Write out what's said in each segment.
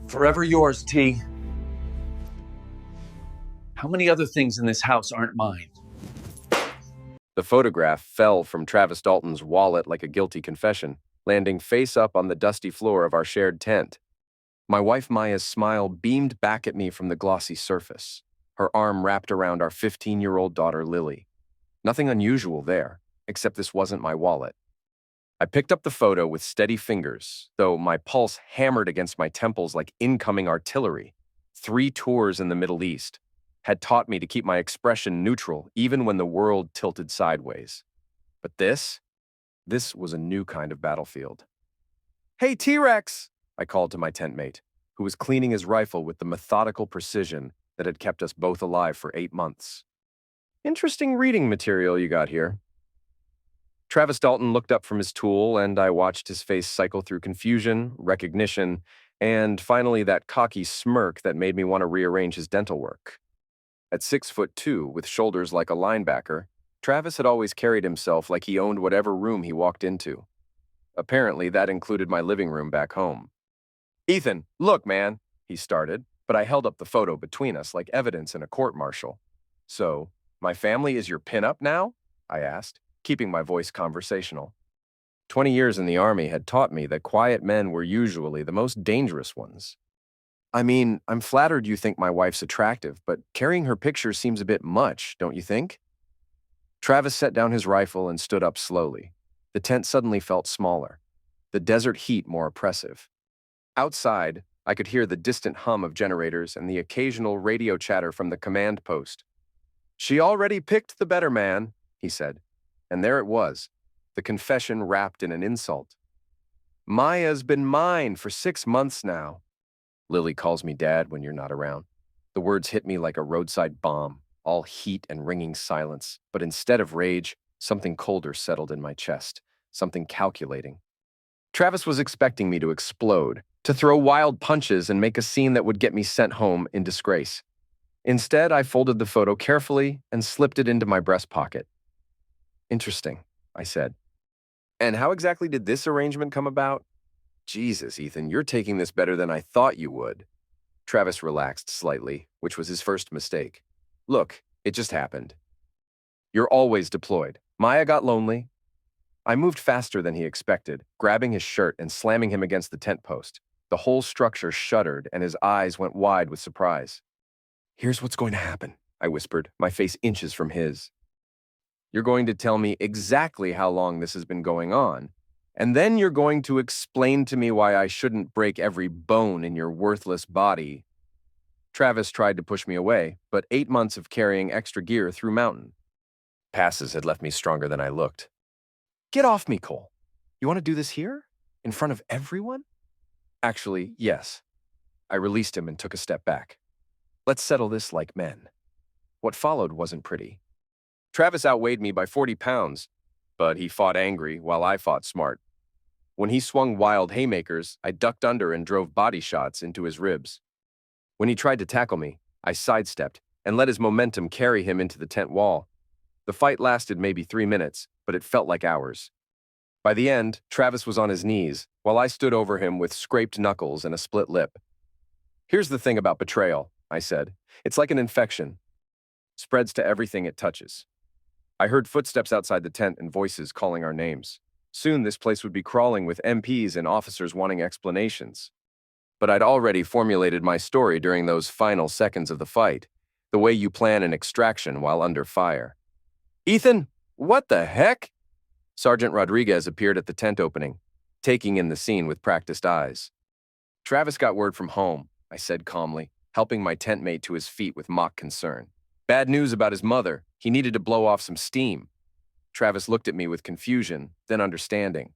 Forever yours, T. How many other things in this house aren't mine? The photograph fell from Travis Dalton's wallet like a guilty confession, landing face up on the dusty floor of our shared tent. My wife Maya's smile beamed back at me from the glossy surface, her arm wrapped around our 15-year-old daughter Lily. Nothing unusual there, except this wasn't my wallet. I picked up the photo with steady fingers, though my pulse hammered against my temples like incoming artillery. 3 tours in the Middle East had taught me to keep my expression neutral even when the world tilted sideways. But this was a new kind of battlefield. "Hey, T-Rex!" I called to my tent mate, who was cleaning his rifle with the methodical precision that had kept us both alive for 8 months. "Interesting reading material you got here." Travis Dalton looked up from his tool, and I watched his face cycle through confusion, recognition, and finally that cocky smirk that made me want to rearrange his dental work. At 6'2", with shoulders like a linebacker, Travis had always carried himself like he owned whatever room he walked into. Apparently, that included my living room back home. "Ethan, look, man," he started, but I held up the photo between us like evidence in a court-martial. "So, my family is your pinup now?" I asked, keeping my voice conversational. 20 years in the Army had taught me that quiet men were usually the most dangerous ones. "I mean, I'm flattered you think my wife's attractive, but carrying her picture seems a bit much, don't you think?" Travis set down his rifle and stood up slowly. The tent suddenly felt smaller, the desert heat more oppressive. Outside, I could hear the distant hum of generators and the occasional radio chatter from the command post. "She already picked the better man," he said. And there it was, the confession wrapped in an insult. "Maya's been mine for 6 months now." Lily calls me Dad when you're not around. The words hit me like a roadside bomb, all heat and ringing silence, but instead of rage, something colder settled in my chest, something calculating. Travis was expecting me to explode, to throw wild punches and make a scene that would get me sent home in disgrace. Instead, I folded the photo carefully and slipped it into my breast pocket. "Interesting," I said. "And how exactly did this arrangement come about?" "Jesus, Ethan, you're taking this better than I thought you would." Travis relaxed slightly, which was his first mistake. "Look, it just happened. You're always deployed. Maya got lonely." I moved faster than he expected, grabbing his shirt and slamming him against the tent post. The whole structure shuddered, and his eyes went wide with surprise. "Here's what's going to happen," I whispered, my face inches from his. "You're going to tell me exactly how long this has been going on, and then you're going to explain to me why I shouldn't break every bone in your worthless body." Travis tried to push me away, but 8 months of carrying extra gear through mountain passes had left me stronger than I looked. "Get off me, Cole. You want to do this here? In front of everyone?" "Actually, yes." I released him and took a step back. "Let's settle this like men." What followed wasn't pretty. Travis outweighed me by 40 pounds, but he fought angry while I fought smart. When he swung wild haymakers, I ducked under and drove body shots into his ribs. When he tried to tackle me, I sidestepped and let his momentum carry him into the tent wall. The fight lasted maybe 3 minutes, but it felt like hours. By the end, Travis was on his knees, while I stood over him with scraped knuckles and a split lip. "Here's the thing about betrayal," I said. "It's like an infection. Spreads to everything it touches." I heard footsteps outside the tent and voices calling our names. Soon this place would be crawling with MPs and officers wanting explanations. But I'd already formulated my story during those final seconds of the fight, the way you plan an extraction while under fire. "Ethan, what the heck?" Sergeant Rodriguez appeared at the tent opening, taking in the scene with practiced eyes. "Travis got word from home," I said calmly, helping my tent mate to his feet with mock concern. "Bad news about his mother. He needed to blow off some steam." Travis looked at me with confusion, then understanding.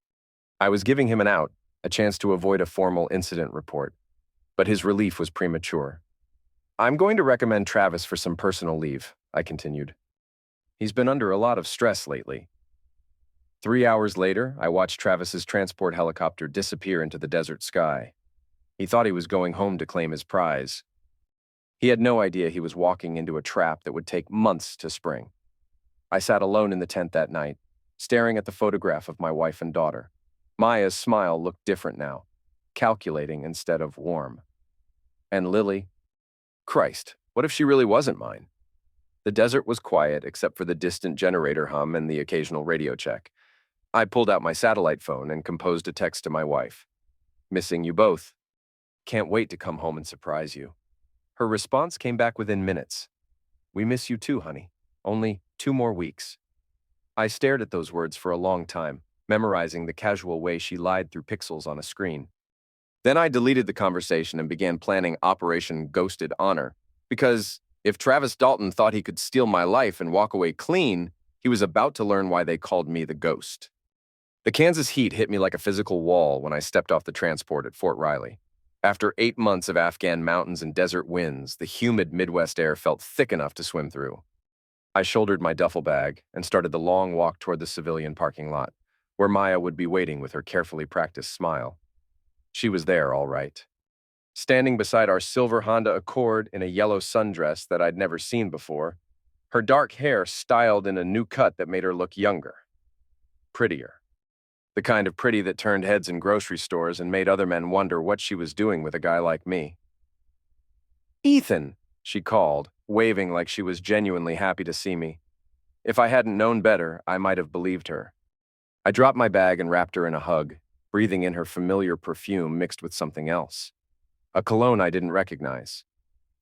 I was giving him an out, a chance to avoid a formal incident report. But his relief was premature. "I'm going to recommend Travis for some personal leave," I continued. "He's been under a lot of stress lately." 3 hours later, I watched Travis's transport helicopter disappear into the desert sky. He thought he was going home to claim his prize. He had no idea he was walking into a trap that would take months to spring. I sat alone in the tent that night, staring at the photograph of my wife and daughter. Maya's smile looked different now, calculating instead of warm. And Lily? Christ, what if she really wasn't mine? The desert was quiet except for the distant generator hum and the occasional radio check. I pulled out my satellite phone and composed a text to my wife. Missing you both. Can't wait to come home and surprise you. Her response came back within minutes. We miss you too, honey. Only 2 more weeks. I stared at those words for a long time, memorizing the casual way she lied through pixels on a screen. Then I deleted the conversation and began planning Operation Ghosted Honor, because if Travis Dalton thought he could steal my life and walk away clean, he was about to learn why they called me the Ghost. The Kansas heat hit me like a physical wall when I stepped off the transport at Fort Riley. After 8 months of Afghan mountains and desert winds, the humid Midwest air felt thick enough to swim through. I shouldered my duffel bag and started the long walk toward the civilian parking lot, where Maya would be waiting with her carefully practiced smile. She was there, all right. Standing beside our silver Honda Accord in a yellow sundress that I'd never seen before, her dark hair styled in a new cut that made her look younger. Prettier. The kind of pretty that turned heads in grocery stores and made other men wonder what she was doing with a guy like me. Ethan, she called, waving like she was genuinely happy to see me. If I hadn't known better, I might have believed her. I dropped my bag and wrapped her in a hug, breathing in her familiar perfume mixed with something else. A cologne I didn't recognize.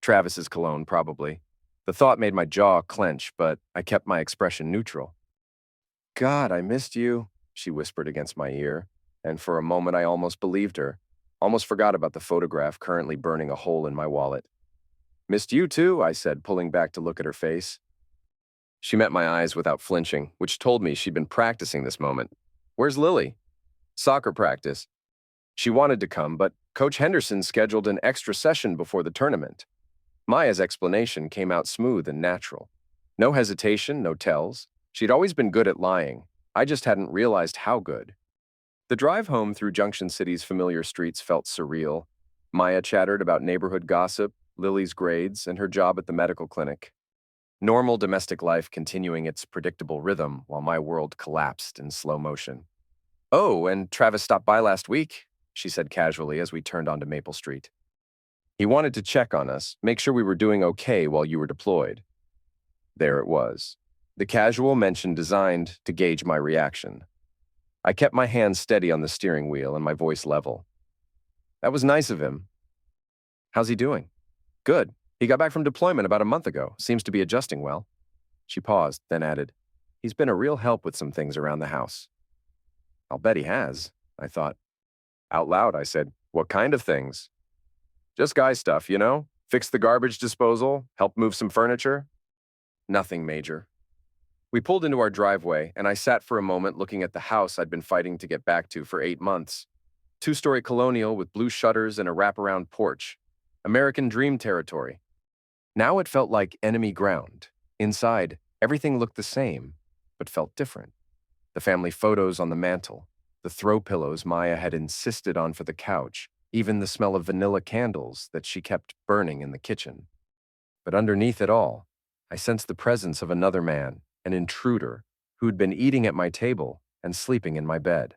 Travis's cologne, probably. The thought made my jaw clench, but I kept my expression neutral. God, I missed you, she whispered against my ear, and for a moment I almost believed her, almost forgot about the photograph currently burning a hole in my wallet. Missed you too, I said, pulling back to look at her face. She met my eyes without flinching, which told me she'd been practicing this moment. Where's Lily? Soccer practice. She wanted to come, but Coach Henderson scheduled an extra session before the tournament. Maya's explanation came out smooth and natural. No hesitation, no tells. She'd always been good at lying. I just hadn't realized how good. The drive home through Junction City's familiar streets felt surreal. Maya chattered about neighborhood gossip, Lily's grades, and her job at the medical clinic. Normal domestic life continuing its predictable rhythm while my world collapsed in slow motion. Oh, and Travis stopped by last week, she said casually as we turned onto Maple Street. He wanted to check on us, make sure we were doing okay while you were deployed. There it was. The casual mention designed to gauge my reaction. I kept my hands steady on the steering wheel and my voice level. That was nice of him. How's he doing? Good. He got back from deployment about a month ago. Seems to be adjusting well. She paused, then added, He's been a real help with some things around the house. I'll bet he has, I thought. Out loud, I said, What kind of things? Just guy stuff, you know? Fix the garbage disposal, help move some furniture. Nothing major. We pulled into our driveway, and I sat for a moment looking at the house I'd been fighting to get back to for 8 months. 2-story colonial with blue shutters and a wraparound porch. American dream territory. Now it felt like enemy ground. Inside, everything looked the same, but felt different. The family photos on the mantel, the throw pillows Maya had insisted on for the couch, even the smell of vanilla candles that she kept burning in the kitchen. But underneath it all, I sensed the presence of another man, an intruder, who'd been eating at my table and sleeping in my bed.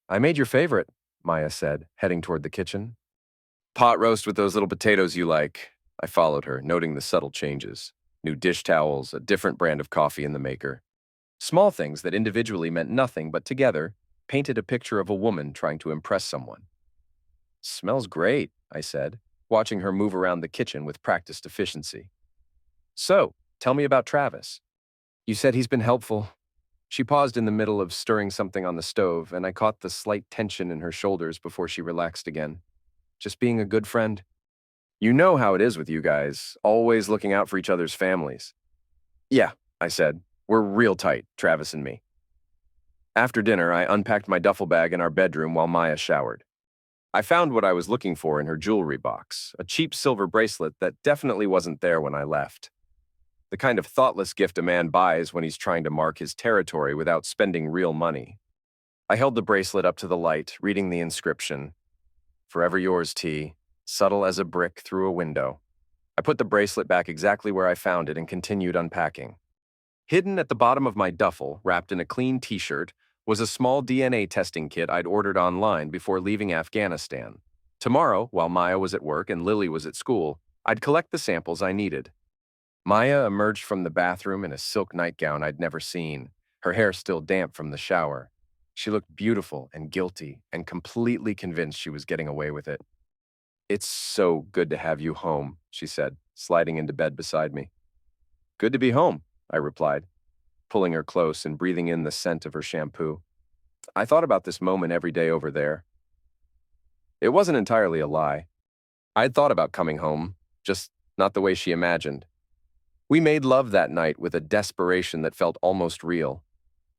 I made your favorite, Maya said, heading toward the kitchen. Pot roast with those little potatoes you like. I followed her, noting the subtle changes. New dish towels, a different brand of coffee in the maker. Small things that individually meant nothing, but together painted a picture of a woman trying to impress someone. Smells great, I said, watching her move around the kitchen with practiced efficiency. So, tell me about Travis. You said he's been helpful. She paused in the middle of stirring something on the stove, and I caught the slight tension in her shoulders before she relaxed again. Just being a good friend. You know how it is with you guys, always looking out for each other's families. Yeah, I said. We're real tight, Travis and me. After dinner, I unpacked my duffel bag in our bedroom while Maya showered. I found what I was looking for in her jewelry box, a cheap silver bracelet that definitely wasn't there when I left. The kind of thoughtless gift a man buys when he's trying to mark his territory without spending real money. I held the bracelet up to the light, reading the inscription, Forever yours, T, subtle as a brick through a window. I put the bracelet back exactly where I found it and continued unpacking. Hidden at the bottom of my duffel, wrapped in a clean t-shirt, was a small DNA testing kit I'd ordered online before leaving Afghanistan. Tomorrow, while Maya was at work and Lily was at school, I'd collect the samples I needed. Maya emerged from the bathroom in a silk nightgown I'd never seen, her hair still damp from the shower. She looked beautiful and guilty and completely convinced she was getting away with it. "It's so good to have you home," she said, sliding into bed beside me. "Good to be home," I replied, pulling her close and breathing in the scent of her shampoo. I thought about this moment every day over there. It wasn't entirely a lie. I'd thought about coming home, just not the way she imagined. We made love that night with a desperation that felt almost real.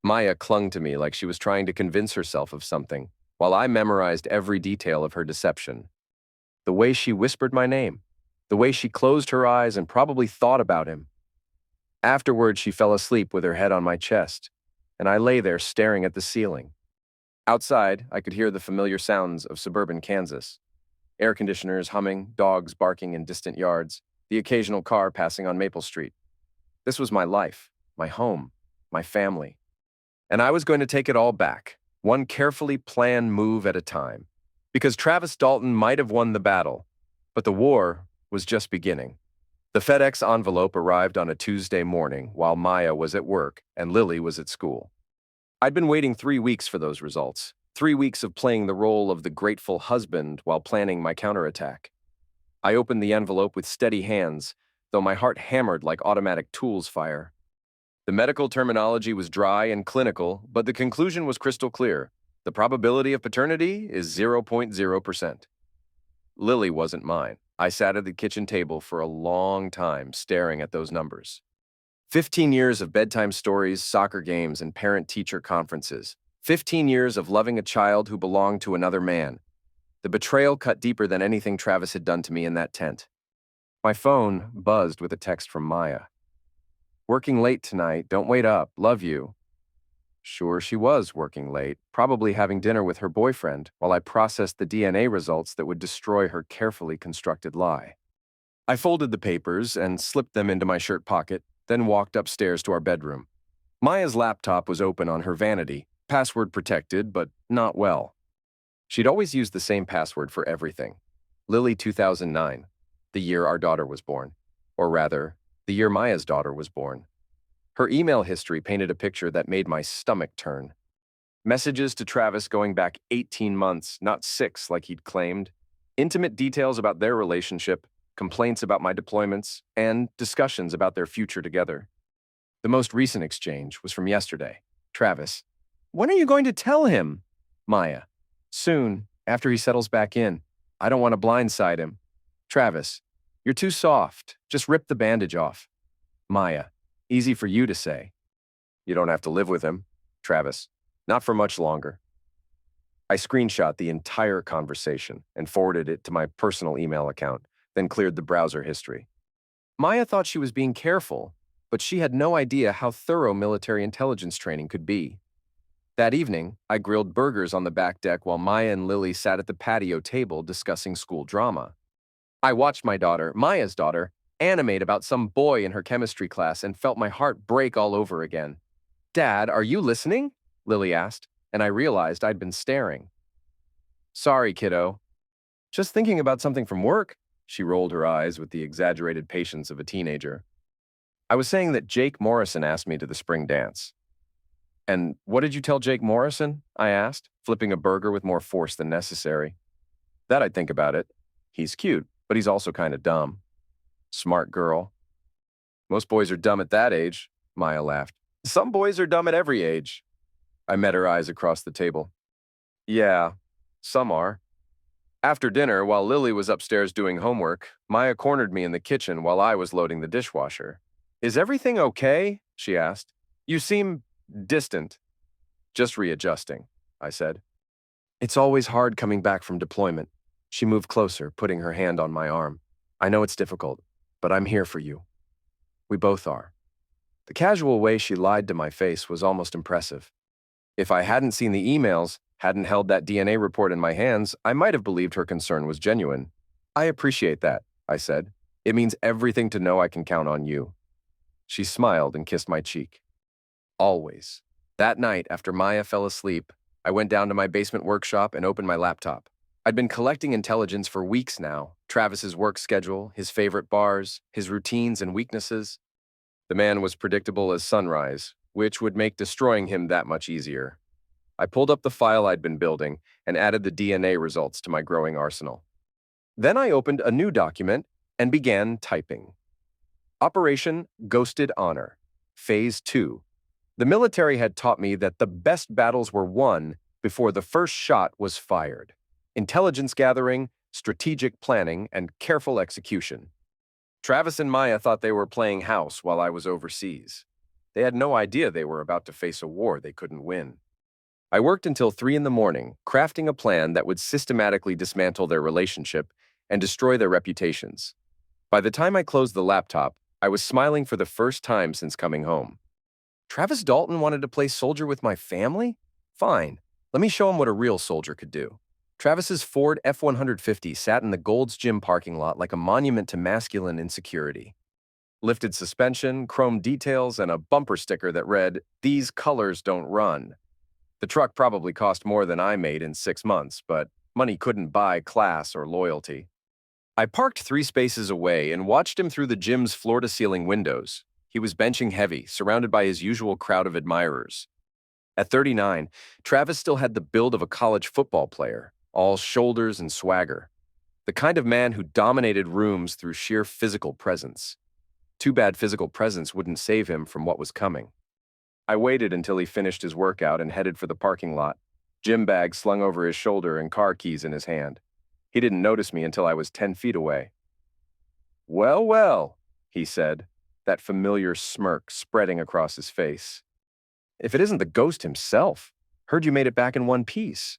Maya clung to me like she was trying to convince herself of something, while I memorized every detail of her deception. The way she whispered my name, the way she closed her eyes and probably thought about him. Afterward, she fell asleep with her head on my chest, and I lay there staring at the ceiling. Outside, I could hear the familiar sounds of suburban Kansas. Air conditioners humming, dogs barking in distant yards, the occasional car passing on Maple Street. This was my life, my home, my family. And I was going to take it all back, one carefully planned move at a time. Because Travis Dalton might have won the battle, but the war was just beginning. The FedEx envelope arrived on a Tuesday morning while Maya was at work and Lily was at school. I'd been waiting 3 weeks for those results, 3 weeks of playing the role of the grateful husband while planning my counterattack. I opened the envelope with steady hands, though my heart hammered like automatic tools fire. The medical terminology was dry and clinical, but the conclusion was crystal clear. The probability of paternity is 0.0%. Lily wasn't mine. I sat at the kitchen table for a long time staring at those numbers. 15 years of bedtime stories, soccer games, and parent-teacher conferences. 15 years of loving a child who belonged to another man. The betrayal cut deeper than anything Travis had done to me in that tent. My phone buzzed with a text from Maya. "Working late tonight, don't wait up, love you." Sure, she was working late, probably having dinner with her boyfriend while I processed the DNA results that would destroy her carefully constructed lie. I folded the papers and slipped them into my shirt pocket, then walked upstairs to our bedroom. Maya's laptop was open on her vanity, password protected, but not well. She'd always used the same password for everything. Lily 2009, the year our daughter was born. Or rather, the year Maya's daughter was born. Her email history painted a picture that made my stomach turn. Messages to Travis going back 18 months, not 6 like he'd claimed. Intimate details about their relationship, complaints about my deployments, and discussions about their future together. The most recent exchange was from yesterday. Travis: "When are you going to tell him?" Maya: "Soon, after he settles back in. I don't want to blindside him." Travis: "You're too soft. Just rip the bandage off." Maya: "Easy for you to say." "You don't have to live with him." Travis: "Not for much longer." I screenshot the entire conversation and forwarded it to my personal email account, then cleared the browser history. Maya thought she was being careful, but she had no idea how thorough military intelligence training could be. That evening, I grilled burgers on the back deck while Maya and Lily sat at the patio table discussing school drama. I watched my daughter, Maya's daughter, animate about some boy in her chemistry class and felt my heart break all over again. "Dad, are you listening?" Lily asked, and I realized I'd been staring. "Sorry, kiddo. Just thinking about something from work." She rolled her eyes with the exaggerated patience of a teenager. "I was saying that Jake Morrison asked me to the spring dance." "And what did you tell Jake Morrison?" I asked, flipping a burger with more force than necessary. "That I'd think about it. He's cute, but he's also kind of dumb." "Smart girl." "Most boys are dumb at that age," Maya laughed. "Some boys are dumb at every age." I met her eyes across the table. "Yeah, some are." After dinner, while Lily was upstairs doing homework, Maya cornered me in the kitchen while I was loading the dishwasher. "Is everything okay?" she asked. "You seem distant." "Just readjusting," I said. "It's always hard coming back from deployment." She moved closer, putting her hand on my arm. "I know it's difficult, but I'm here for you. We both are." The casual way she lied to my face was almost impressive. If I hadn't seen the emails, hadn't held that DNA report in my hands, I might have believed her concern was genuine. "I appreciate that," I said. "It means everything to know I can count on you." She smiled and kissed my cheek. Always. That night, after Maya fell asleep, I went down to my basement workshop and opened my laptop. I'd been collecting intelligence for weeks now. Travis's work schedule, his favorite bars, his routines and weaknesses. The man was predictable as sunrise, which would make destroying him that much easier. I pulled up the file I'd been building and added the DNA results to my growing arsenal. Then I opened a new document and began typing. Operation Ghosted Honor, Phase 2. The military had taught me that the best battles were won before the first shot was fired. Intelligence gathering, strategic planning, and careful execution. Travis and Maya thought they were playing house while I was overseas. They had no idea they were about to face a war they couldn't win. I worked until 3 in the morning, crafting a plan that would systematically dismantle their relationship and destroy their reputations. By the time I closed the laptop, I was smiling for the first time since coming home. Travis Dalton wanted to play soldier with my family? Fine, let me show him what a real soldier could do. Travis's Ford F-150 sat in the Gold's Gym parking lot like a monument to masculine insecurity. Lifted suspension, chrome details, and a bumper sticker that read, "These colors don't run." The truck probably cost more than I made in 6 months, but money couldn't buy class or loyalty. I parked 3 spaces away and watched him through the gym's floor-to-ceiling windows. He was benching heavy, surrounded by his usual crowd of admirers. At 39, Travis still had the build of a college football player, all shoulders and swagger. The kind of man who dominated rooms through sheer physical presence. Too bad physical presence wouldn't save him from what was coming. I waited until he finished his workout and headed for the parking lot, gym bag slung over his shoulder and car keys in his hand. He didn't notice me until I was 10 feet away. "Well, well," he said, that familiar smirk spreading across his face. "If it isn't the ghost himself, heard you made it back in one piece."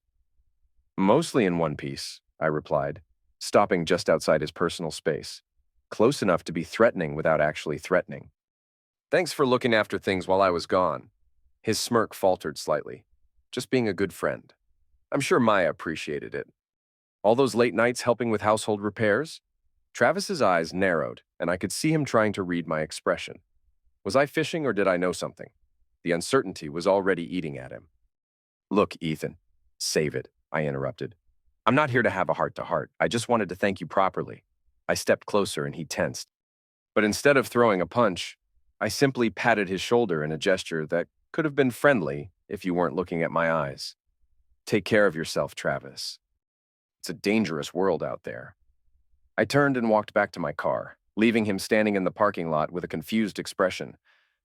"Mostly in one piece," I replied, stopping just outside his personal space, close enough to be threatening without actually threatening. "Thanks for looking after things while I was gone." His smirk faltered slightly. "Just being a good friend." I'm sure Maya appreciated it. "All those late nights helping with household repairs?" Travis's eyes narrowed, and I could see him trying to read my expression. Was I fishing or did I know something? The uncertainty was already eating at him. "Look, Ethan, save it," I interrupted. "I'm not here to have a heart-to-heart. I just wanted to thank you properly." I stepped closer and he tensed. But instead of throwing a punch, I simply patted his shoulder in a gesture that could have been friendly if you weren't looking at my eyes. "Take care of yourself, Travis. It's a dangerous world out there." I turned and walked back to my car, leaving him standing in the parking lot with a confused expression.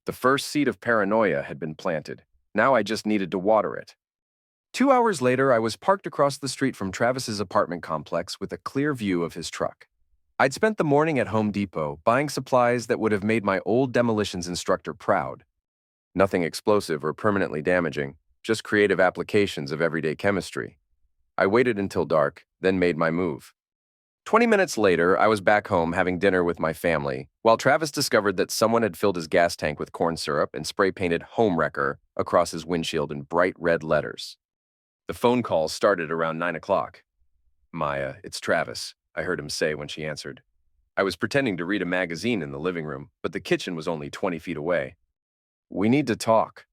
The first seed of paranoia had been planted. Now I just needed to water it. 2 hours later, I was parked across the street from Travis's apartment complex with a clear view of his truck. I'd spent the morning at Home Depot buying supplies that would have made my old demolitions instructor proud. Nothing explosive or permanently damaging, just creative applications of everyday chemistry. I waited until dark, then made my move. 20 minutes later, I was back home having dinner with my family, while Travis discovered that someone had filled his gas tank with corn syrup and spray-painted "Home Wrecker" across his windshield in bright red letters. The phone call started around 9 o'clock. "Maya, it's Travis," I heard him say when she answered. I was pretending to read a magazine in the living room, but the kitchen was only 20 feet away. "We need to talk."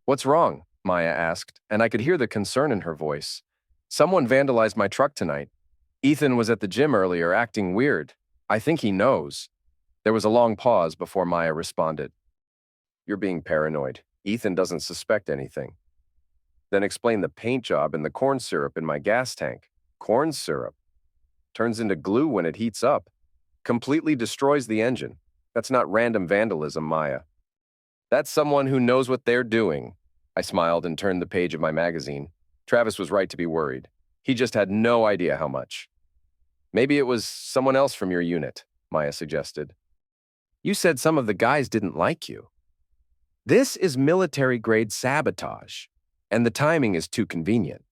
"What's wrong?" Maya asked, and I could hear the concern in her voice. "Someone vandalized my truck tonight. Ethan was at the gym earlier acting weird. I think he knows." There was a long pause before Maya responded. "You're being paranoid. Ethan doesn't suspect anything." "Then explain the paint job and the corn syrup in my gas tank." "Corn syrup turns into glue when it heats up. Completely destroys the engine. That's not random vandalism, Maya. That's someone who knows what they're doing." I smiled and turned the page of my magazine. Travis was right to be worried. He just had no idea how much. "Maybe it was someone else from your unit," Maya suggested. "You said some of the guys didn't like you." "This is military-grade sabotage, and the timing is too convenient."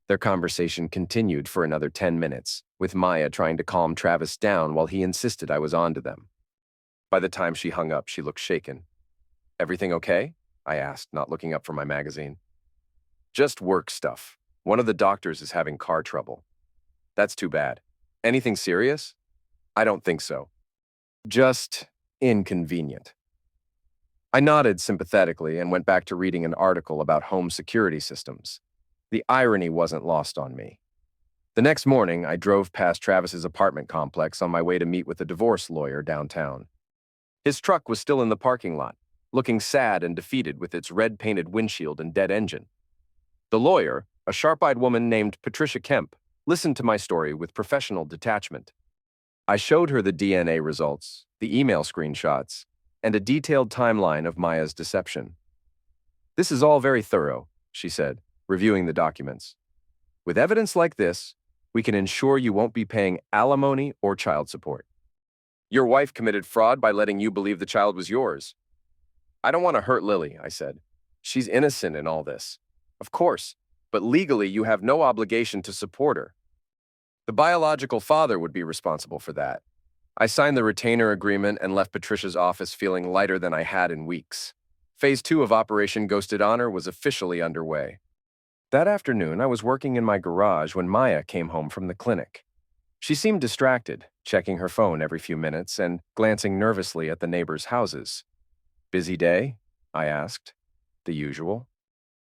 Their conversation continued for another 10 minutes, with Maya trying to calm Travis down while he insisted I was on to them. By the time she hung up, she looked shaken. "Everything okay?" I asked, not looking up from my magazine. "Just work stuff. One of the doctors is having car trouble." "That's too bad. Anything serious?" "I don't think so. Just inconvenient." I nodded sympathetically and went back to reading an article about home security systems. The irony wasn't lost on me. The next morning, I drove past Travis's apartment complex on my way to meet with a divorce lawyer downtown. His truck was still in the parking lot, looking sad and defeated with its red-painted windshield and dead engine. The lawyer, a sharp-eyed woman named Patricia Kemp, listened to my story with professional detachment. I showed her the DNA results, the email screenshots, and a detailed timeline of Maya's deception. "This is all very thorough," she said, reviewing the documents. "With evidence like this, we can ensure you won't be paying alimony or child support. Your wife committed fraud by letting you believe the child was yours." "I don't want to hurt Lily," I said. "She's innocent in all this." "Of course, but legally you have no obligation to support her. The biological father would be responsible for that." I signed the retainer agreement and left Patricia's office feeling lighter than I had in weeks. Phase 2 of Operation Ghosted Honor was officially underway. That afternoon, I was working in my garage when Maya came home from the clinic. She seemed distracted, checking her phone every few minutes and glancing nervously at the neighbors' houses. "Busy day?" I asked. "The usual."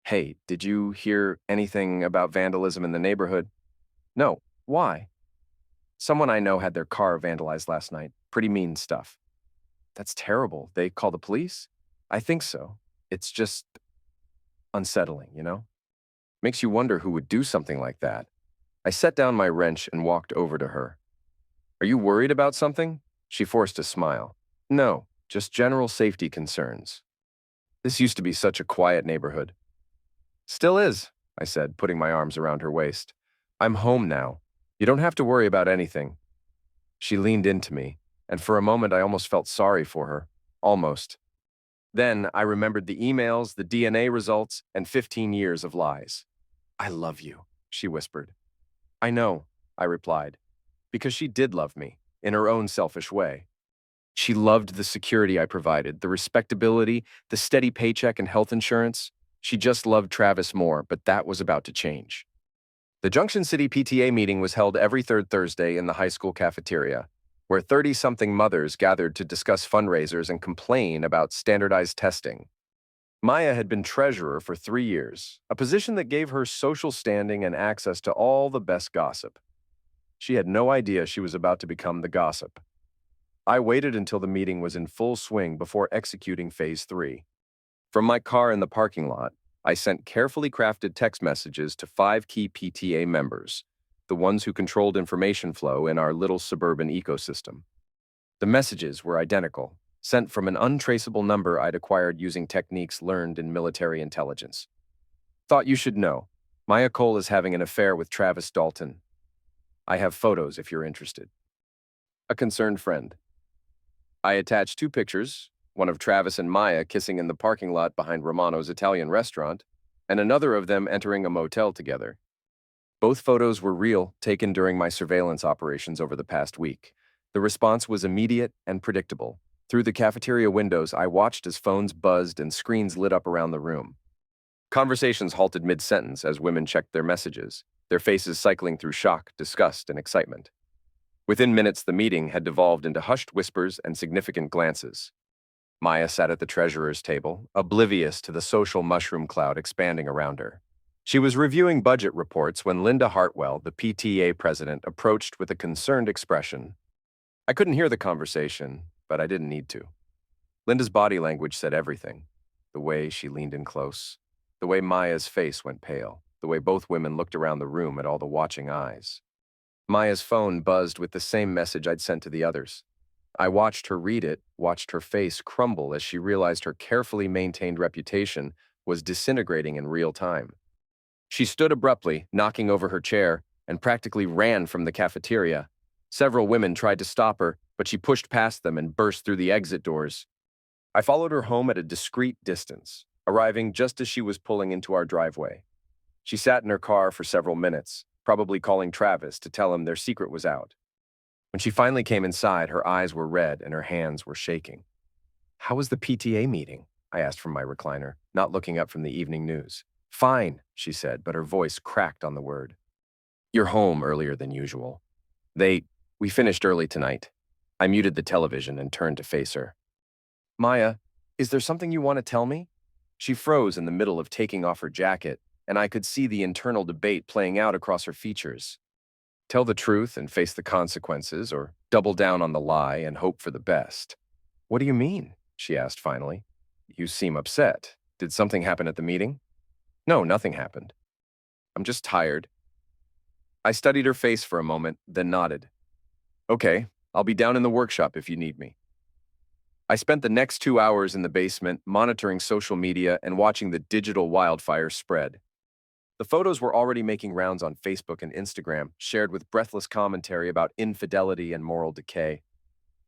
"Hey, did you hear anything about vandalism in the neighborhood?" "No. Why?" "Someone I know had their car vandalized last night. Pretty mean stuff." "That's terrible. They call the police?" "I think so. It's just unsettling, you know? Makes you wonder who would do something like that." I set down my wrench and walked over to her. "Are you worried about something?" She forced a smile. "No, just general safety concerns. This used to be such a quiet neighborhood." "Still is," I said, putting my arms around her waist. "I'm home now. You don't have to worry about anything." She leaned into me, and for a moment I almost felt sorry for her. Almost. Then I remembered the emails, the DNA results, and 15 years of lies. "I love you," she whispered. "I know," I replied, because she did love me, in her own selfish way. She loved the security I provided, the respectability, the steady paycheck and health insurance. She just loved Travis more, but that was about to change. The Junction City PTA meeting was held every third Thursday in the high school cafeteria, where 30-something mothers gathered to discuss fundraisers and complain about standardized testing. Maya had been treasurer for 3 years, a position that gave her social standing and access to all the best gossip. She had no idea she was about to become the gossip. I waited until the meeting was in full swing before executing Phase 3. From my car in the parking lot, I sent carefully crafted text messages to 5 key PTA members, the ones who controlled information flow in our little suburban ecosystem. The messages were identical, sent from an untraceable number I'd acquired using techniques learned in military intelligence. "Thought you should know. Maya Cole is having an affair with Travis Dalton. I have photos if you're interested. A concerned friend." I attached 2 pictures, one of Travis and Maya kissing in the parking lot behind Romano's Italian restaurant, and another of them entering a motel together. Both photos were real, taken during my surveillance operations over the past week. The response was immediate and predictable. Through the cafeteria windows, I watched as phones buzzed and screens lit up around the room. Conversations halted mid-sentence as women checked their messages, their faces cycling through shock, disgust, and excitement. Within minutes, the meeting had devolved into hushed whispers and significant glances. Maya sat at the treasurer's table, oblivious to the social mushroom cloud expanding around her. She was reviewing budget reports when Linda Hartwell, the PTA president, approached with a concerned expression. I couldn't hear the conversation, but I didn't need to. Linda's body language said everything. The way she leaned in close, the way Maya's face went pale, the way both women looked around the room at all the watching eyes. Maya's phone buzzed with the same message I'd sent to the others. I watched her read it, watched her face crumble as she realized her carefully maintained reputation was disintegrating in real time. She stood abruptly, knocking over her chair, and practically ran from the cafeteria. Several women tried to stop her, but she pushed past them and burst through the exit doors. I followed her home at a discreet distance, arriving just as she was pulling into our driveway. She sat in her car for several minutes, probably calling Travis to tell him their secret was out. When she finally came inside, her eyes were red and her hands were shaking. "How was the PTA meeting?" I asked from my recliner, not looking up from the evening news. "Fine," she said, but her voice cracked on the word. "You're home earlier than usual. We finished early tonight." I muted the television and turned to face her. "Maya, is there something you want to tell me?" She froze in the middle of taking off her jacket, and I could see the internal debate playing out across her features. Tell the truth and face the consequences, or double down on the lie and hope for the best. What do you mean? She asked finally. You seem upset. Did something happen at the meeting? No, nothing happened. I'm just tired. I studied her face for a moment, then nodded. Okay, I'll be down in the workshop if you need me. I spent the next 2 hours in the basement monitoring social media and watching the digital wildfire spread. The photos were already making rounds on Facebook and Instagram, shared with breathless commentary about infidelity and moral decay.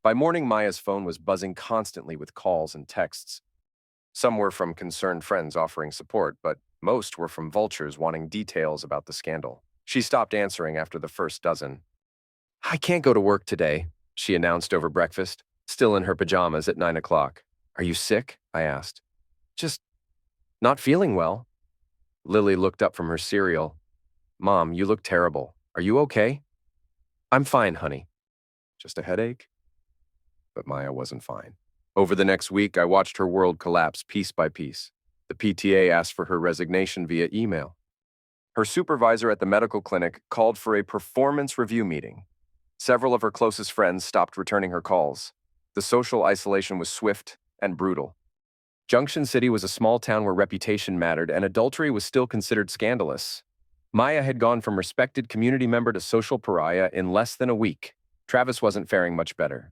By morning, Maya's phone was buzzing constantly with calls and texts. Some were from concerned friends offering support, but most were from vultures wanting details about the scandal. She stopped answering after the first dozen. I can't go to work today, she announced over breakfast, still in her pajamas at 9 o'clock. Are you sick? I asked. Just not feeling well. Lily looked up from her cereal. Mom, you look terrible. Are you okay? I'm fine, honey. Just a headache? But Maya wasn't fine. Over the next week, I watched her world collapse piece by piece. The PTA asked for her resignation via email. Her supervisor at the medical clinic called for a performance review meeting. Several of her closest friends stopped returning her calls. The social isolation was swift and brutal. Junction City was a small town where reputation mattered and adultery was still considered scandalous. Maya had gone from respected community member to social pariah in less than a week. Travis wasn't faring much better.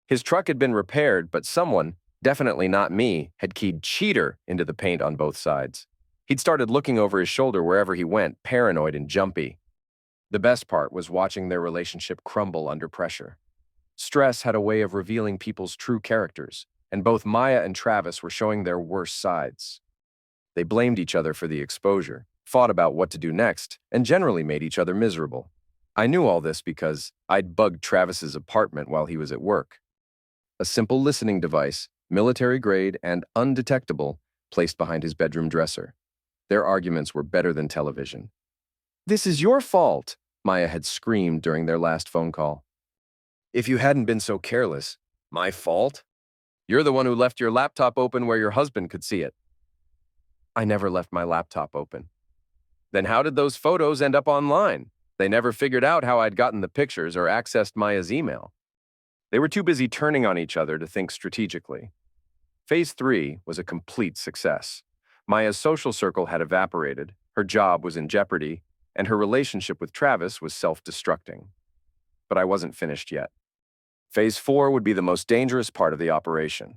His truck had been repaired, but someone, definitely not me, had keyed cheater into the paint on both sides. He'd started looking over his shoulder wherever he went, paranoid and jumpy. The best part was watching their relationship crumble under pressure. Stress had a way of revealing people's true characters, and both Maya and Travis were showing their worst sides. They blamed each other for the exposure, fought about what to do next, and generally made each other miserable. I knew all this because I'd bugged Travis's apartment while he was at work. A simple listening device, military-grade and undetectable, placed behind his bedroom dresser. Their arguments were better than television. This is your fault, Maya had screamed during their last phone call. If you hadn't been so careless, my fault? You're the one who left your laptop open where your husband could see it. I never left my laptop open. Then how did those photos end up online? They never figured out how I'd gotten the pictures or accessed Maya's email. They were too busy turning on each other to think strategically. Phase 3 was a complete success. Maya's social circle had evaporated, her job was in jeopardy, and her relationship with Travis was self-destructing. But I wasn't finished yet. Phase 4 would be the most dangerous part of the operation.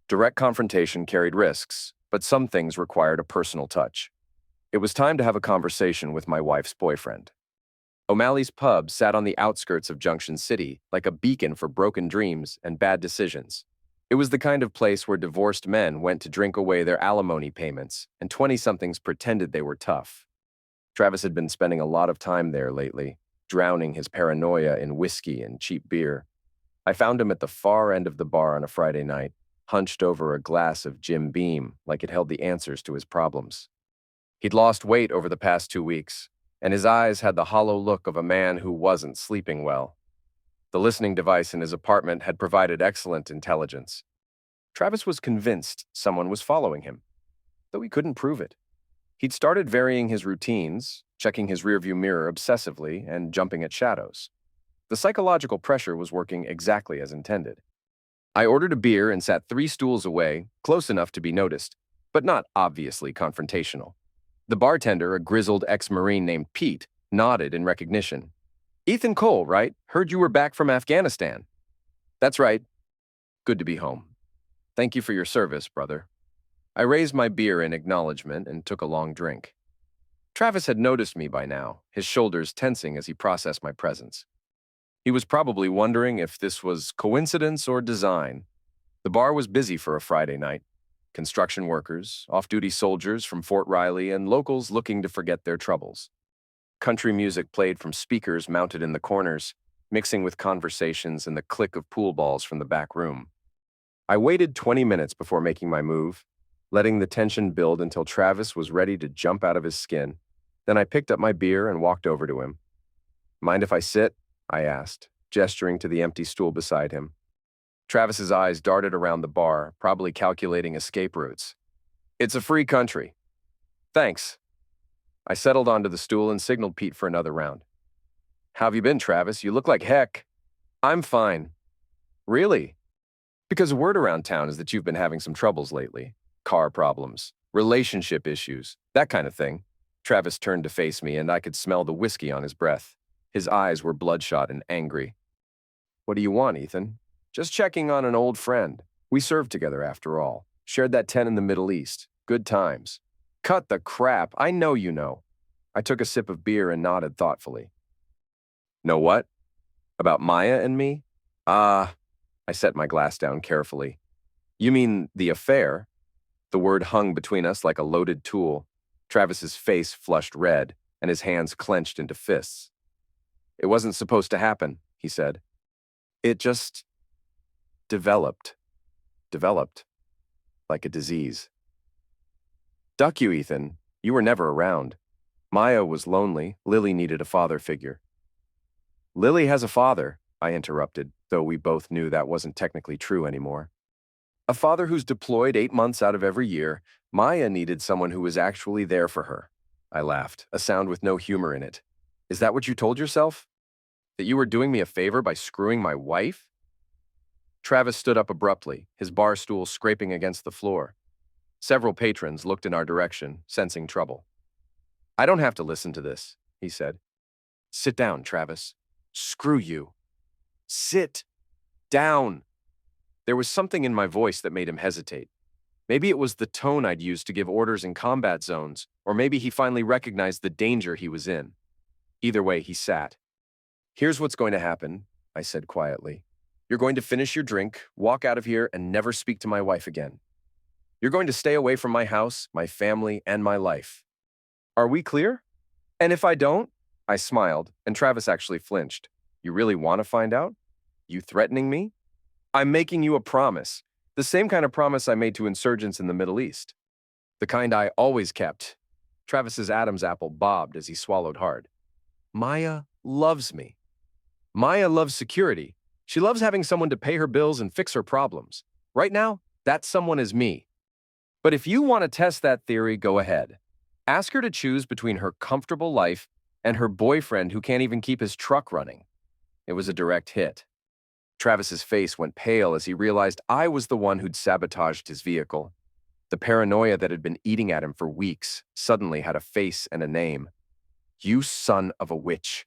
Direct confrontation carried risks, but some things required a personal touch. It was time to have a conversation with my wife's boyfriend. O'Malley's Pub sat on the outskirts of Junction City, like a beacon for broken dreams and bad decisions. It was the kind of place where divorced men went to drink away their alimony payments, and 20-somethings pretended they were tough. Travis had been spending a lot of time there lately, drowning his paranoia in whiskey and cheap beer. I found him at the far end of the bar on a Friday night, hunched over a glass of Jim Beam like it held the answers to his problems. He'd lost weight over the past 2 weeks, and his eyes had the hollow look of a man who wasn't sleeping well. The listening device in his apartment had provided excellent intelligence. Travis was convinced someone was following him, though he couldn't prove it. He'd started varying his routines, checking his rearview mirror obsessively, and jumping at shadows. The psychological pressure was working exactly as intended. I ordered a beer and sat 3 stools away, close enough to be noticed, but not obviously confrontational. The bartender, a grizzled ex-Marine named Pete, nodded in recognition. Ethan Cole, right? Heard you were back from Afghanistan. That's right. Good to be home. Thank you for your service, brother. I raised my beer in acknowledgement and took a long drink. Travis had noticed me by now, his shoulders tensing as he processed my presence. He was probably wondering if this was coincidence or design. The bar was busy for a Friday night. Construction workers, off-duty soldiers from Fort Riley, and locals looking to forget their troubles. Country music played from speakers mounted in the corners, mixing with conversations and the click of pool balls from the back room. I waited 20 minutes before making my move, letting the tension build until Travis was ready to jump out of his skin. Then I picked up my beer and walked over to him. Mind if I sit? I asked, gesturing to the empty stool beside him. Travis's eyes darted around the bar, probably calculating escape routes. It's a free country. Thanks. I settled onto the stool and signaled Pete for another round. How have you been, Travis? You look like heck. I'm fine. Really? Because word around town is that you've been having some troubles lately. Car problems, relationship issues, that kind of thing. Travis turned to face me, and I could smell the whiskey on his breath. His eyes were bloodshot and angry. What do you want, Ethan? Just checking on an old friend. We served together after all. Shared that tent in the Middle East. Good times. Cut the crap. I know you know. I took a sip of beer and nodded thoughtfully. Know what? About Maya and me? I set my glass down carefully. You mean the affair? The word hung between us like a loaded tool. Travis's face flushed red, and his hands clenched into fists. It wasn't supposed to happen, he said. It just developed. Developed. Like a disease. Duck you, Ethan. You were never around. Maya was lonely. Lily needed a father figure. Lily has a father, I interrupted, though we both knew that wasn't technically true anymore. A father who's deployed 8 months out of every year. Maya needed someone who was actually there for her. I laughed, a sound with no humor in it. Is that what you told yourself? That you were doing me a favor by screwing my wife? Travis stood up abruptly, his bar stool scraping against the floor. Several patrons looked in our direction, sensing trouble. I don't have to listen to this, he said. Sit down, Travis. Screw you. Sit down. There was something in my voice that made him hesitate. Maybe it was the tone I'd used to give orders in combat zones, or maybe he finally recognized the danger he was in. Either way, he sat. Here's what's going to happen, I said quietly. You're going to finish your drink, walk out of here, and never speak to my wife again. You're going to stay away from my house, my family, and my life. Are we clear? And if I don't? I smiled, and Travis actually flinched. You really want to find out? You threatening me? I'm making you a promise. The same kind of promise I made to insurgents in the Middle East. The kind I always kept. Travis's Adam's apple bobbed as he swallowed hard. Maya loves me. Maya loves security. She loves having someone to pay her bills and fix her problems. Right now, that someone is me. But if you want to test that theory, go ahead. Ask her to choose between her comfortable life and her boyfriend who can't even keep his truck running. It was a direct hit. Travis's face went pale as he realized I was the one who'd sabotaged his vehicle. The paranoia that had been eating at him for weeks suddenly had a face and a name. You son of a witch.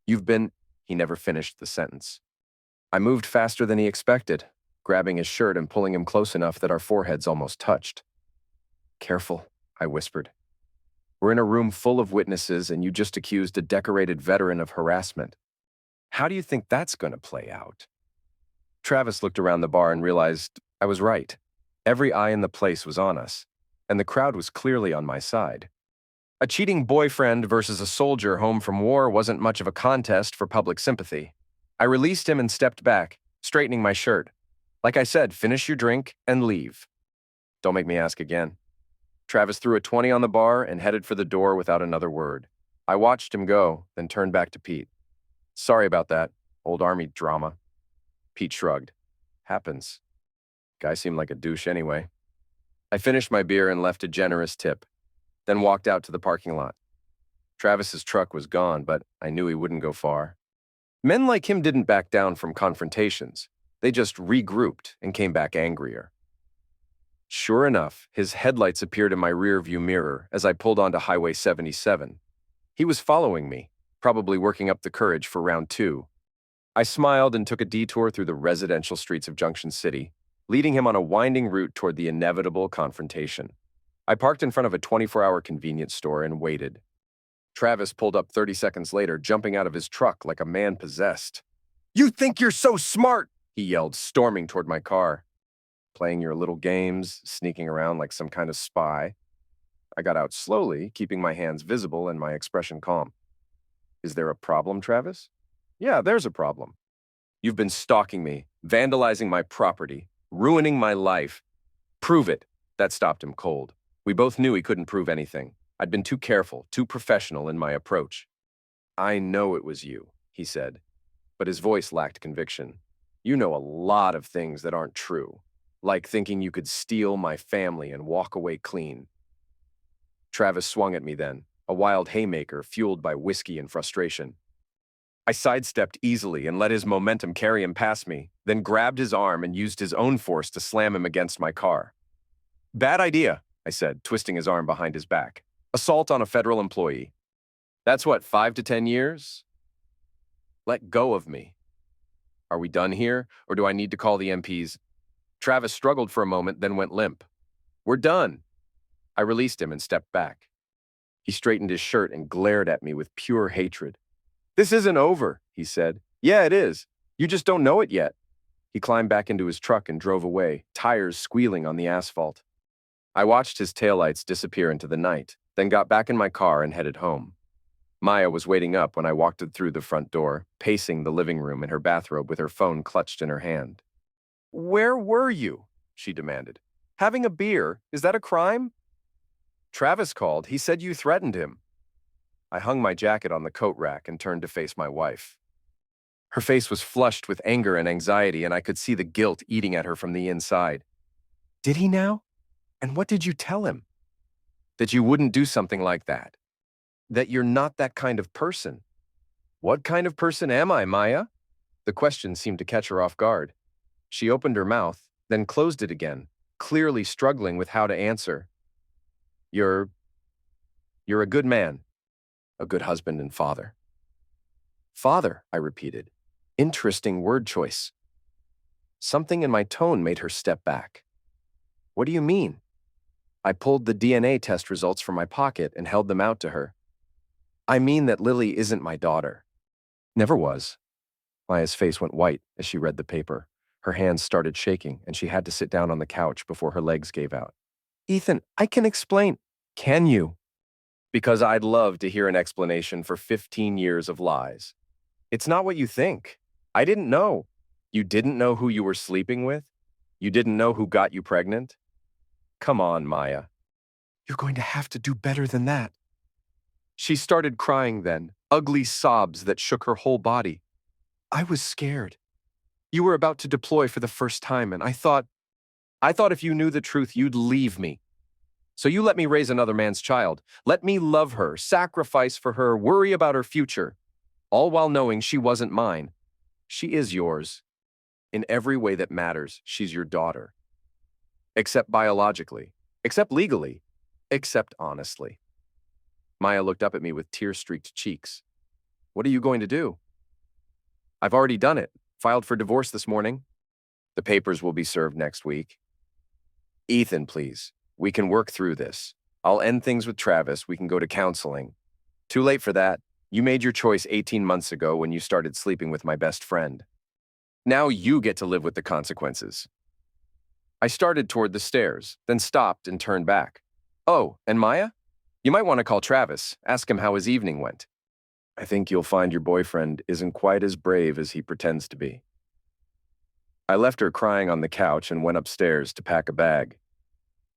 You've been... He never finished the sentence. I moved faster than he expected, grabbing his shirt and pulling him close enough that our foreheads almost touched. Careful, I whispered. We're in a room full of witnesses and you just accused a decorated veteran of harassment. How do you think that's going to play out? Travis looked around the bar and realized I was right. Every eye in the place was on us, and the crowd was clearly on my side. A cheating boyfriend versus a soldier home from war wasn't much of a contest for public sympathy. I released him and stepped back, straightening my shirt. Like I said, finish your drink and leave. Don't make me ask again. Travis threw a 20 on the bar and headed for the door without another word. I watched him go, then turned back to Pete. Sorry about that, old army drama. Pete shrugged. Happens. Guy seemed like a douche anyway. I finished my beer and left a generous tip, then walked out to the parking lot. Travis's truck was gone, but I knew he wouldn't go far. Men like him didn't back down from confrontations. They just regrouped and came back angrier. Sure enough, his headlights appeared in my rearview mirror as I pulled onto Highway 77. He was following me, probably working up the courage for round 2. I smiled and took a detour through the residential streets of Junction City, leading him on a winding route toward the inevitable confrontation. I parked in front of a 24-hour convenience store and waited. Travis pulled up 30 seconds later, jumping out of his truck like a man possessed. You think you're so smart, he yelled, storming toward my car. Playing your little games, sneaking around like some kind of spy. I got out slowly, keeping my hands visible and my expression calm. Is there a problem, Travis? Yeah, there's a problem. You've been stalking me, vandalizing my property, ruining my life. Prove it. That stopped him cold. We both knew he couldn't prove anything. I'd been too careful, too professional in my approach. I know it was you, he said, but his voice lacked conviction. You know a lot of things that aren't true, like thinking you could steal my family and walk away clean. Travis swung at me then, a wild haymaker fueled by whiskey and frustration. I sidestepped easily and let his momentum carry him past me, then grabbed his arm and used his own force to slam him against my car. "Bad idea," I said, twisting his arm behind his back. "Assault on a federal employee. That's what, 5 to 10 years? Let go of me. Are we done here, or do I need to call the MPs?" Travis struggled for a moment, then went limp. "We're done." I released him and stepped back. He straightened his shirt and glared at me with pure hatred. "This isn't over," he said. "Yeah, it is. You just don't know it yet." He climbed back into his truck and drove away, tires squealing on the asphalt. I watched his taillights disappear into the night, then got back in my car and headed home. Maya was waiting up when I walked through the front door, pacing the living room in her bathrobe with her phone clutched in her hand. "Where were you?" she demanded. "Having a beer? Is that a crime?" "Travis called. He said you threatened him." I hung my jacket on the coat rack and turned to face my wife. Her face was flushed with anger and anxiety, and I could see the guilt eating at her from the inside. "Did he now? And what did you tell him?" "That you wouldn't do something like that. That you're not that kind of person." "What kind of person am I, Maya?" The question seemed to catch her off guard. She opened her mouth, then closed it again, clearly struggling with how to answer. You're a good man, a good husband and father." "Father," I repeated. Interesting word choice. Something in my tone made her step back. "What do you mean?" I pulled the DNA test results from my pocket and held them out to her. "I mean that Lily isn't my daughter. Never was." Maya's face went white as she read the paper. Her hands started shaking, and she had to sit down on the couch before her legs gave out. "Ethan, I can explain." "Can you?" "Because I'd love to hear an explanation for 15 years of lies." "It's not what you think. I didn't know." "You didn't know who you were sleeping with? You didn't know who got you pregnant?" "Come on, Maya." "You're going to have to do better than that." She started crying then, ugly sobs that shook her whole body. "I was scared. You were about to deploy for the first time, and I thought if you knew the truth, you'd leave me. So you let me raise another man's child. Let me love her, sacrifice for her, worry about her future, all while knowing she wasn't mine. She is yours. In every way that matters, she's your daughter. Except biologically, except legally, except honestly." Maya looked up at me with tear-streaked cheeks. "What are you going to do?" "I've already done it. Filed for divorce this morning. The papers will be served next week." "Ethan, please. We can work through this. I'll end things with Travis. We can go to counseling." "Too late for that. You made your choice 18 months ago when you started sleeping with my best friend. Now you get to live with the consequences." I started toward the stairs, then stopped and turned back. "Oh, and Maya? You might want to call Travis. Ask him how his evening went. I think you'll find your boyfriend isn't quite as brave as he pretends to be." I left her crying on the couch and went upstairs to pack a bag.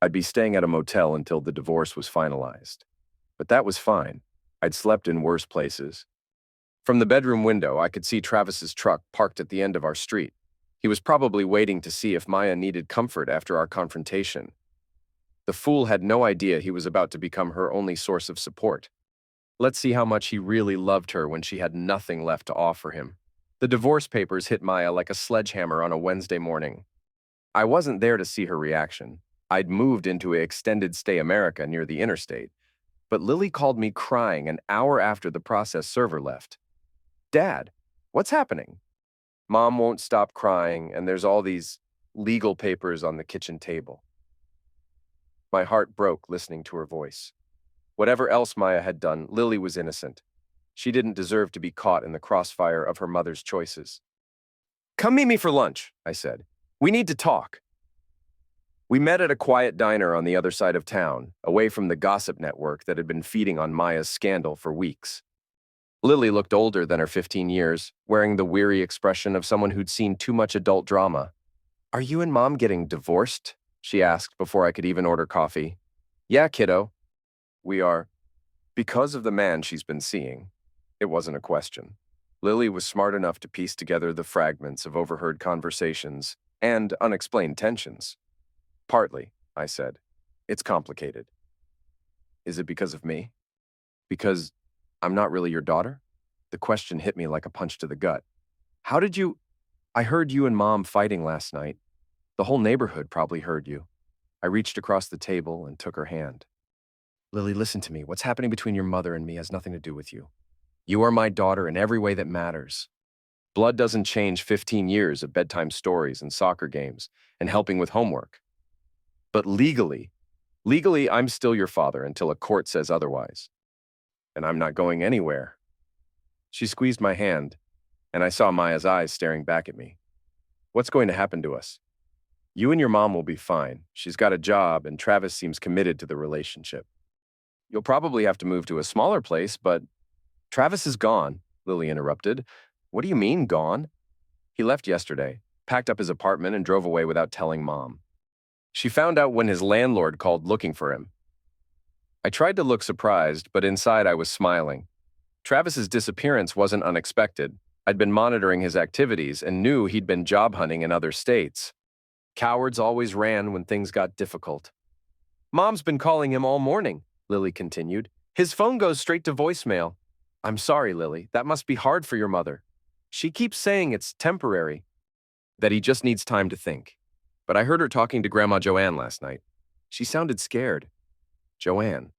I'd be staying at a motel until the divorce was finalized. But that was fine. I'd slept in worse places. From the bedroom window, I could see Travis's truck parked at the end of our street. He was probably waiting to see if Maya needed comfort after our confrontation. The fool had no idea he was about to become her only source of support. Let's see how much he really loved her when she had nothing left to offer him. The divorce papers hit Maya like a sledgehammer on a Wednesday morning. I wasn't there to see her reaction. I'd moved into an extended stay America near the interstate. But Lily called me crying an hour after the process server left. "Dad, what's happening?" "Mom won't stop crying, and there's all these legal papers on the kitchen table." My heart broke listening to her voice. Whatever else Maya had done, Lily was innocent. She didn't deserve to be caught in the crossfire of her mother's choices. "Come meet me for lunch," I said. "We need to talk." We met at a quiet diner on the other side of town, away from the gossip network that had been feeding on Maya's scandal for weeks. Lily looked older than her 15 years, wearing the weary expression of someone who'd seen too much adult drama. "Are you and Mom getting divorced?" she asked before I could even order coffee. "Yeah, kiddo. We are." Because of the man she's been seeing. It wasn't a question. Lily was smart enough to piece together the fragments of overheard conversations and unexplained tensions. "Partly," I said. "It's complicated." "Is it because of me? Because I'm not really your daughter?" The question hit me like a punch to the gut. How did you— I heard you and Mom fighting last night. The whole neighborhood probably heard you. I reached across the table and took her hand. Lily, listen to me. What's happening between your mother and me has nothing to do with you. You are my daughter in every way that matters. Blood doesn't change 15 years of bedtime stories and soccer games and helping with homework. But legally, I'm still your father until a court says otherwise. And I'm not going anywhere. She squeezed my hand, and I saw Maya's eyes staring back at me. What's going to happen to us? You and your mom will be fine. She's got a job, and Travis seems committed to the relationship. You'll probably have to move to a smaller place, but Travis is gone, Lily interrupted. What do you mean, gone? He left yesterday, packed up his apartment, and drove away without telling Mom. She found out when his landlord called looking for him. I tried to look surprised, but inside I was smiling. Travis's disappearance wasn't unexpected. I'd been monitoring his activities and knew he'd been job hunting in other states. Cowards always ran when things got difficult. Mom's been calling him all morning, Lily continued. His phone goes straight to voicemail. I'm sorry, Lily. That must be hard for your mother. She keeps saying it's temporary, that he just needs time to think. But I heard her talking to Grandma Joanne last night. She sounded scared. Joanne.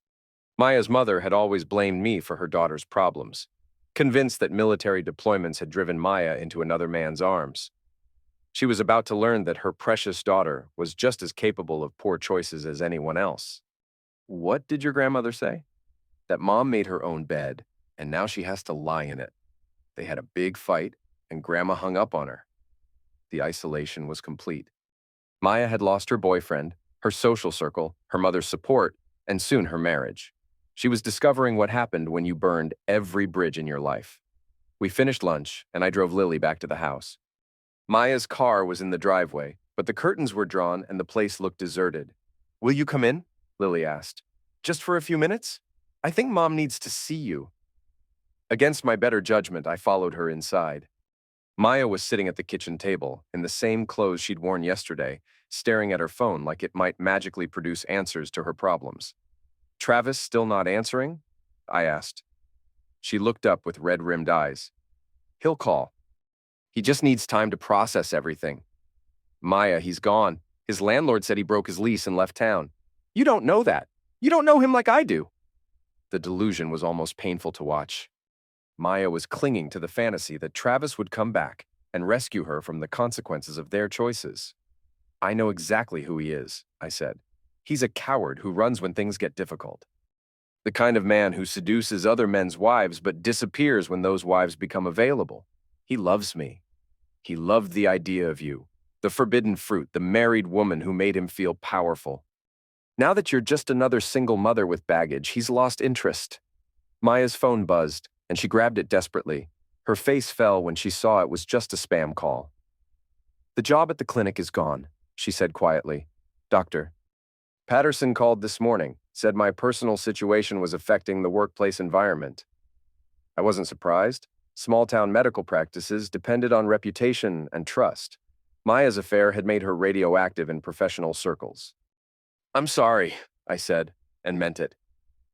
Maya's mother had always blamed me for her daughter's problems, convinced that military deployments had driven Maya into another man's arms. She was about to learn that her precious daughter was just as capable of poor choices as anyone else. What did your grandmother say? That Mom made her own bed, and now she has to lie in it. They had a big fight, and Grandma hung up on her. The isolation was complete. Maya had lost her boyfriend, her social circle, her mother's support, and soon her marriage. She was discovering what happened when you burned every bridge in your life. We finished lunch, and I drove Lily back to the house. Maya's car was in the driveway, but the curtains were drawn and the place looked deserted. Will you come in? Lily asked. Just for a few minutes? I think Mom needs to see you. Against my better judgment, I followed her inside. Maya was sitting at the kitchen table, in the same clothes she'd worn yesterday, staring at her phone like it might magically produce answers to her problems. Travis still not answering? I asked. She looked up with red-rimmed eyes. He'll call. He just needs time to process everything. Maya, he's gone. His landlord said he broke his lease and left town. You don't know that. You don't know him like I do. The delusion was almost painful to watch. Maya was clinging to the fantasy that Travis would come back and rescue her from the consequences of their choices. I know exactly who he is, I said. He's a coward who runs when things get difficult. The kind of man who seduces other men's wives but disappears when those wives become available. He loves me. He loved the idea of you, the forbidden fruit, the married woman who made him feel powerful. Now that you're just another single mother with baggage, he's lost interest. Maya's phone buzzed, and she grabbed it desperately. Her face fell when she saw it was just a spam call. The job at the clinic is gone, she said quietly. Doctor. Patterson called this morning, said my personal situation was affecting the workplace environment. I wasn't surprised. Small-town medical practices depended on reputation and trust. Maya's affair had made her radioactive in professional circles. I'm sorry, I said, and meant it.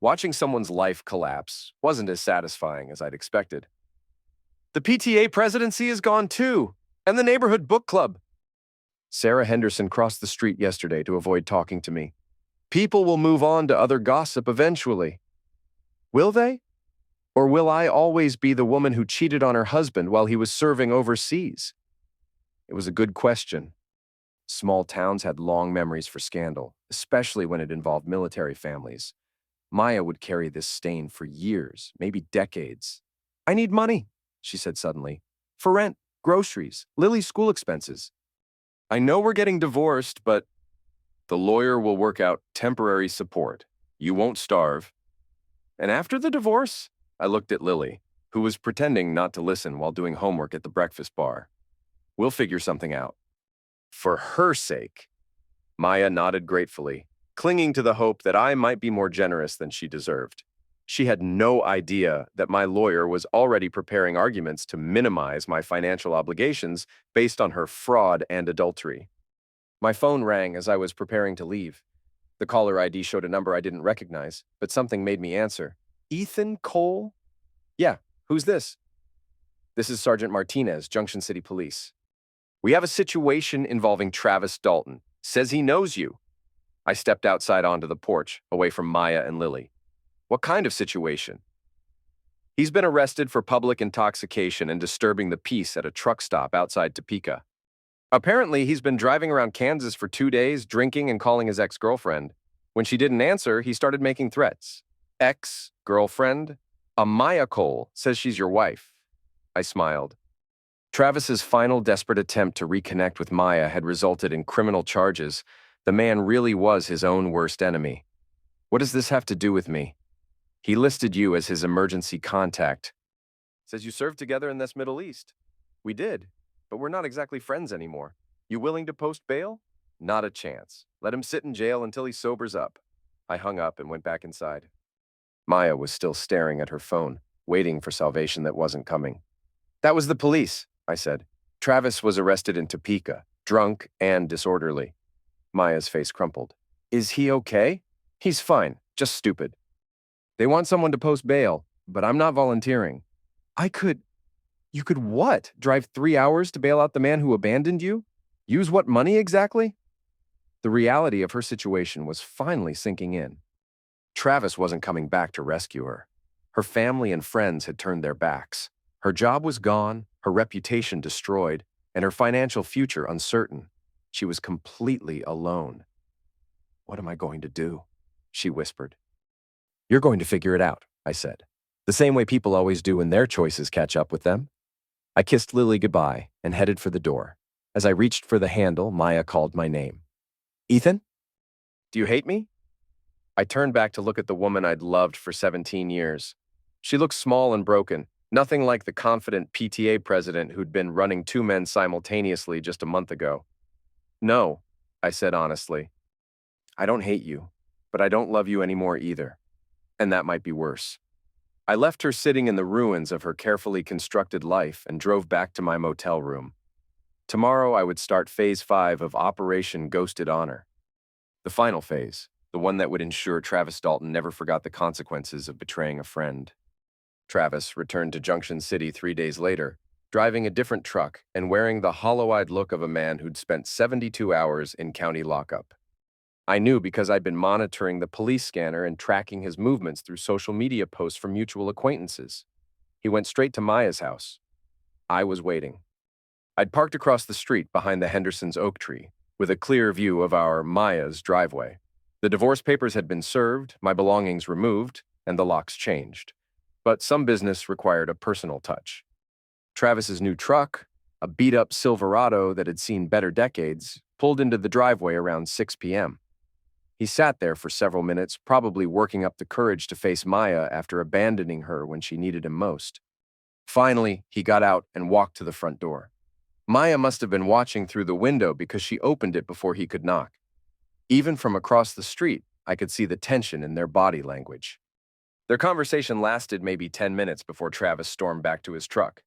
Watching someone's life collapse wasn't as satisfying as I'd expected. The PTA presidency is gone too, and the neighborhood book club. Sarah Henderson crossed the street yesterday to avoid talking to me. People will move on to other gossip eventually. Will they? Or will I always be the woman who cheated on her husband while he was serving overseas? It was a good question. Small towns had long memories for scandal, especially when it involved military families. Maya would carry this stain for years, maybe decades. I need money, she said suddenly. For rent, groceries, Lily's school expenses. I know we're getting divorced, but the lawyer will work out temporary support. You won't starve. And after the divorce? I looked at Lily, who was pretending not to listen while doing homework at the breakfast bar. We'll figure something out. For her sake. Maya nodded gratefully, clinging to the hope that I might be more generous than she deserved. She had no idea that my lawyer was already preparing arguments to minimize my financial obligations based on her fraud and adultery. My phone rang as I was preparing to leave. The caller ID showed a number I didn't recognize, but something made me answer. Ethan Cole? Yeah, who's this? This is Sergeant Martinez, Junction City Police. We have a situation involving Travis Dalton. Says he knows you. I stepped outside onto the porch, away from Maya and Lily. What kind of situation? He's been arrested for public intoxication and disturbing the peace at a truck stop outside Topeka. Apparently, he's been driving around Kansas for 2 days, drinking and calling his ex-girlfriend. When she didn't answer, he started making threats. Ex-girlfriend? Maya Cole says she's your wife. I smiled. Travis's final desperate attempt to reconnect with Maya had resulted in criminal charges. The man really was his own worst enemy. What does this have to do with me? He listed you as his emergency contact. Says you served together in this Middle East. We did, but we're not exactly friends anymore. You willing to post bail? Not a chance. Let him sit in jail until he sobers up. I hung up and went back inside. Maya was still staring at her phone, waiting for salvation that wasn't coming. That was the police, I said. Travis was arrested in Topeka, drunk and disorderly. Maya's face crumpled. Is he okay? He's fine, just stupid. They want someone to post bail, but I'm not volunteering. You could what? Drive 3 hours to bail out the man who abandoned you? Use what money exactly? The reality of her situation was finally sinking in. Travis wasn't coming back to rescue her. Her family and friends had turned their backs. Her job was gone, her reputation destroyed, and her financial future uncertain. She was completely alone. What am I going to do? She whispered. You're going to figure it out, I said. The same way people always do when their choices catch up with them. I kissed Lily goodbye and headed for the door. As I reached for the handle, Maya called my name. Ethan? Do you hate me? I turned back to look at the woman I'd loved for 17 years. She looked small and broken, nothing like the confident PTA president who'd been running 2 men simultaneously just a month ago. No, I said honestly. I don't hate you, but I don't love you anymore either. And that might be worse. I left her sitting in the ruins of her carefully constructed life and drove back to my motel room. Tomorrow I would start Phase 5 of Operation Ghosted Honor. The final phase, the one that would ensure Travis Dalton never forgot the consequences of betraying a friend. Travis returned to Junction City 3 days later, driving a different truck and wearing the hollow-eyed look of a man who'd spent 72 hours in county lockup. I knew because I'd been monitoring the police scanner and tracking his movements through social media posts from mutual acquaintances. He went straight to Maya's house. I was waiting. I'd parked across the street behind the Henderson's oak tree, with a clear view of our Maya's driveway. The divorce papers had been served, my belongings removed, and the locks changed. But some business required a personal touch. Travis's new truck, a beat-up Silverado that had seen better decades, pulled into the driveway around 6 p.m. He sat there for several minutes, probably working up the courage to face Maya after abandoning her when she needed him most. Finally, he got out and walked to the front door. Maya must have been watching through the window because she opened it before he could knock. Even from across the street, I could see the tension in their body language. Their conversation lasted maybe 10 minutes before Travis stormed back to his truck.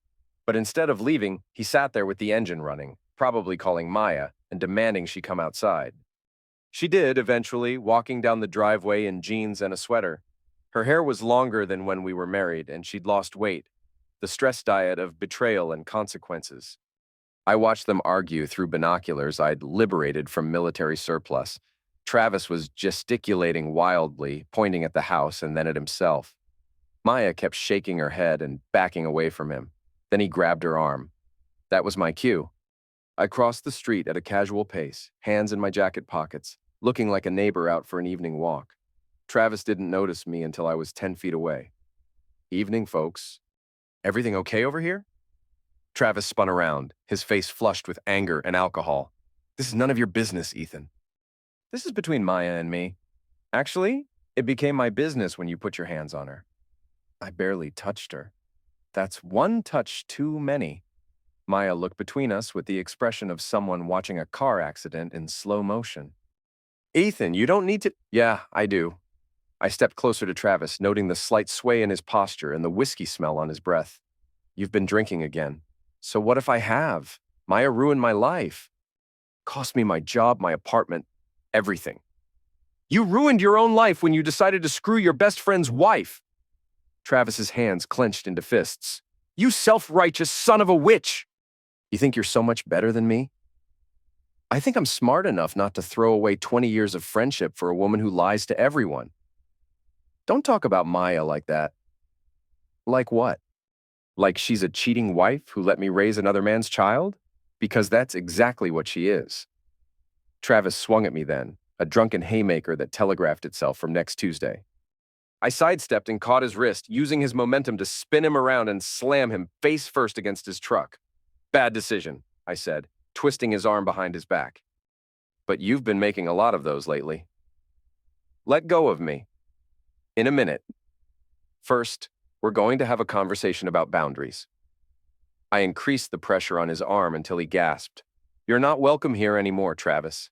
But instead of leaving, he sat there with the engine running, probably calling Maya and demanding she come outside. She did, eventually, walking down the driveway in jeans and a sweater. Her hair was longer than when we were married, and she'd lost weight, the stress diet of betrayal and consequences. I watched them argue through binoculars I'd liberated from military surplus. Travis was gesticulating wildly, pointing at the house and then at himself. Maya kept shaking her head and backing away from him. Then he grabbed her arm. That was my cue. I crossed the street at a casual pace, hands in my jacket pockets, looking like a neighbor out for an evening walk. Travis didn't notice me until I was 10 feet away. Evening, folks. Everything okay over here? Travis spun around, his face flushed with anger and alcohol. This is none of your business, Ethan. This is between Maya and me. Actually, it became my business when you put your hands on her. I barely touched her. That's one touch too many. Maya looked between us with the expression of someone watching a car accident in slow motion. Ethan, you don't need to— Yeah, I do. I stepped closer to Travis, noting the slight sway in his posture and the whiskey smell on his breath. You've been drinking again. So what if I have? Maya ruined my life. Cost me my job, my apartment, everything. You ruined your own life when you decided to screw your best friend's wife. Travis's hands clenched into fists. You self-righteous son of a witch! You think you're so much better than me? I think I'm smart enough not to throw away 20 years of friendship for a woman who lies to everyone. Don't talk about Maya like that. Like what? Like she's a cheating wife who let me raise another man's child? Because that's exactly what she is. Travis swung at me then, a drunken haymaker that telegraphed itself from next Tuesday. I sidestepped and caught his wrist, using his momentum to spin him around and slam him face first against his truck. Bad decision, I said, twisting his arm behind his back. But you've been making a lot of those lately. Let go of me. In a minute. First, we're going to have a conversation about boundaries. I increased the pressure on his arm until he gasped. You're not welcome here anymore, Travis.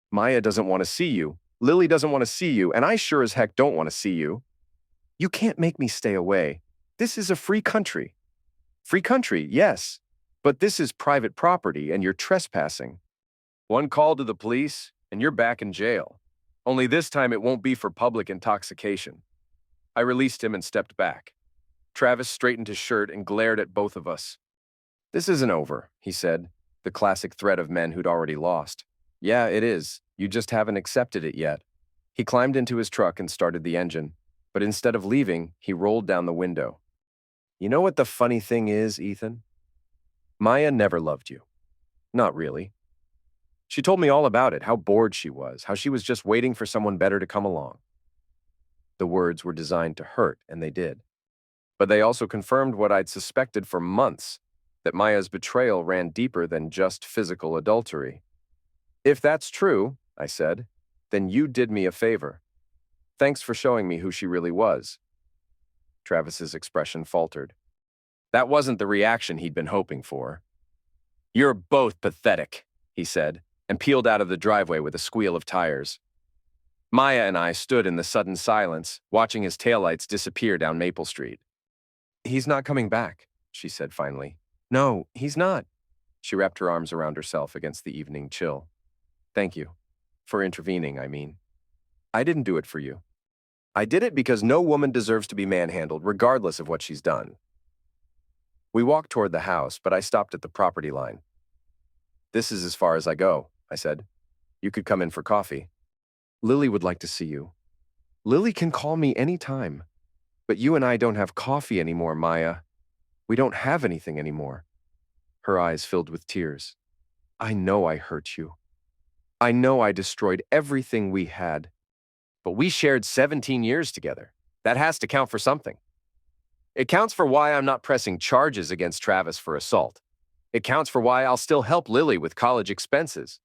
Maya doesn't want to see you. Lily doesn't want to see you, and I sure as heck don't want to see you. You can't make me stay away. This is a free country. Free country, yes, but this is private property and you're trespassing. One call to the police, and you're back in jail. Only this time it won't be for public intoxication. I released him and stepped back. Travis straightened his shirt and glared at both of us. This isn't over, he said, the classic threat of men who'd already lost. Yeah, it is. You just haven't accepted it yet. He climbed into his truck and started the engine, but instead of leaving, he rolled down the window. You know what the funny thing is, Ethan? Maya never loved you. Not really. She told me all about it, how bored she was, how she was just waiting for someone better to come along. The words were designed to hurt, and they did. But they also confirmed what I'd suspected for months, that Maya's betrayal ran deeper than just physical adultery. If that's true, I said, then you did me a favor. Thanks for showing me who she really was. Travis's expression faltered. That wasn't the reaction he'd been hoping for. You're both pathetic, he said, and peeled out of the driveway with a squeal of tires. Maya and I stood in the sudden silence, watching his taillights disappear down Maple Street. He's not coming back, she said finally. No, he's not. She wrapped her arms around herself against the evening chill. Thank you. For intervening, I mean. I didn't do it for you. I did it because no woman deserves to be manhandled, regardless of what she's done. We walked toward the house, but I stopped at the property line. This is as far as I go, I said. You could come in for coffee. Lily would like to see you. Lily can call me any time. But you and I don't have coffee anymore, Maya. We don't have anything anymore. Her eyes filled with tears. I know I hurt you. I know I destroyed everything we had. But we shared 17 years together. That has to count for something. It counts for why I'm not pressing charges against Travis for assault. It counts for why I'll still help Lily with college expenses.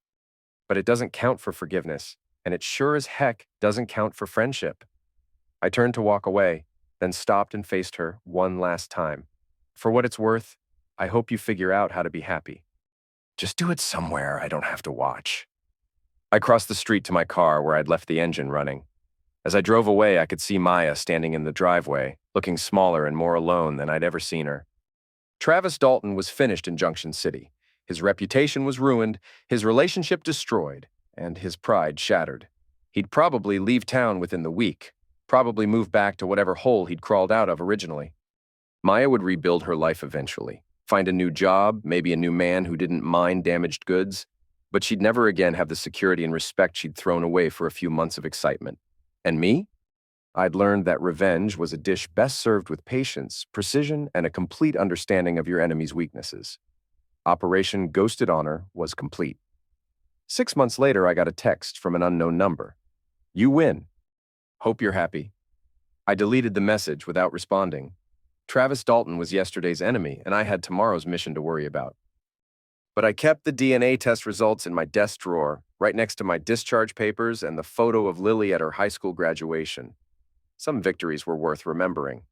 But it doesn't count for forgiveness, and it sure as heck doesn't count for friendship. I turned to walk away, then stopped and faced her one last time. For what it's worth, I hope you figure out how to be happy. Just do it somewhere I don't have to watch. I crossed the street to my car where I'd left the engine running. As I drove away, I could see Maya standing in the driveway, looking smaller and more alone than I'd ever seen her. Travis Dalton was finished in Junction City. His reputation was ruined, his relationship destroyed, and his pride shattered. He'd probably leave town within the week, probably move back to whatever hole he'd crawled out of originally. Maya would rebuild her life eventually, find a new job, maybe a new man who didn't mind damaged goods, but she'd never again have the security and respect she'd thrown away for a few months of excitement. And me? I'd learned that revenge was a dish best served with patience, precision, and a complete understanding of your enemy's weaknesses. Operation Ghosted Honor was complete. 6 months later, I got a text from an unknown number. You win. Hope you're happy. I deleted the message without responding. Travis Dalton was yesterday's enemy, and I had tomorrow's mission to worry about. But I kept the DNA test results in my desk drawer, right next to my discharge papers and the photo of Lily at her high school graduation. Some victories were worth remembering.